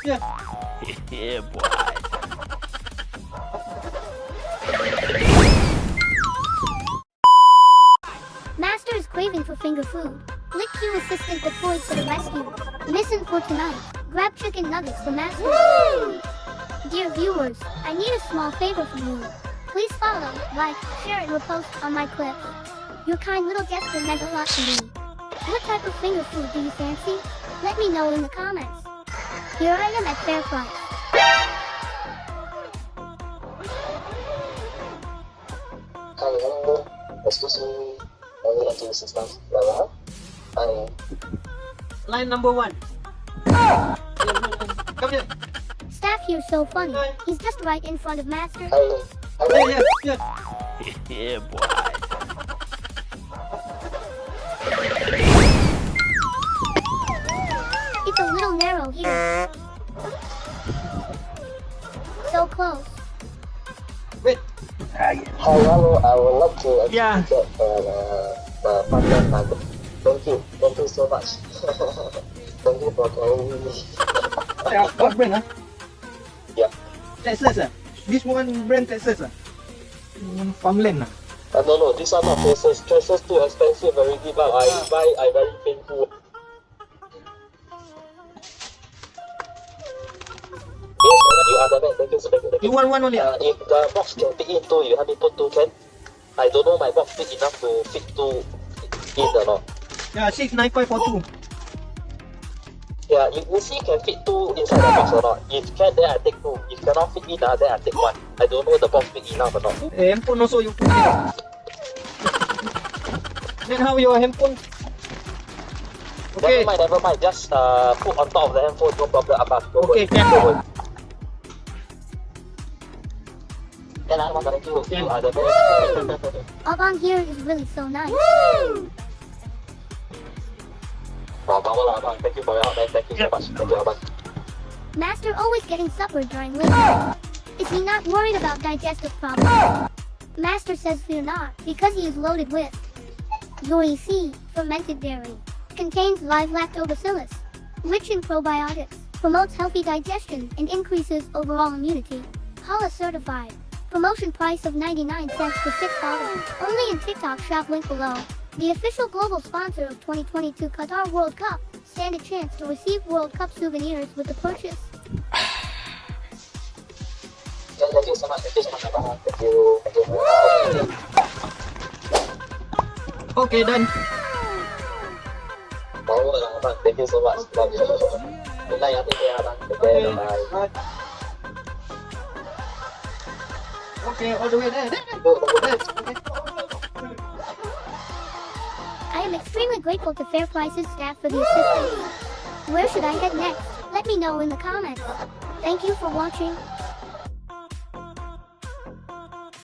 yeah. Yeah, boy. Master is craving for finger food. Lick Q assistant deployed for the rescue. Mission for tonight. Grab chicken nuggets for Master. Woo! Dear viewers, I need a small favor from you. Please follow, like, share and repost on my clips. Your kind little gesture meant a lot to me. What type of finger food do you fancy? Let me know in the comments. Here I am at fair price. Hi, hello. Excuse me. I need to assistance. Hello. Hi. Line number 1. Come here. Staff here's so funny. He's just right in front of Master. Hi. Yeah, yeah, yeah. Yeah, boy. It's a little narrow here. So close. Wait. Hi, hello. I would like to Yeah. get pandan nugget. Thank you. Thank you so much. Thank you for calling me. What brand, huh? Yeah. Texas, ah? This one brand Texas, ah? Farmland, ah? No, these are not Traces. Traces too expensive already, but I very painful. Yes, you are the man. Thank you, thank you, thank You you. want one only, ah? If the box can fit in two, you help me put two, can? I don't know my box big enough to fit two in or not. Yeah, 69542. Yeah, you see can fit two inside the box or not. If can, then I take two. If cannot fit in, then I take one. I don't know the box big enough or not. Handphone also you put here. Then how your handphone? Okay. Never mind. Just put on top of the handphone, no problem. Abang, don't Okay, worry. can. Don't worry. Then I want to thank you. You are the best. Abang here is really so nice. Abang, thank you for your help, man. Thank you so much. Thank you, Abang. Master always getting supper during winter. Is he not worried about digestive problems? Master says fear not, because he is loaded with Zoe fermented dairy. Contains live lactobacillus, rich in probiotics, promotes healthy digestion and increases overall immunity. Hala certified. Promotion price of 99 cents for $6. Only in TikTok shop link below. The official global sponsor of 2022 Qatar World Cup. Stand a chance to receive World Cup souvenirs with the purchase. Thank you so much. Thank you so much, Abang. Thank you. Thank you. Okay, done. Power lah, Abang. Thank you so much. Good night, take care, Abang. Take care. Bye. Okay, all the way there. Okay. I am extremely grateful to Fair Prices staff for the assistance. Where should I head next? Let me know in the comments. Thank you for watching.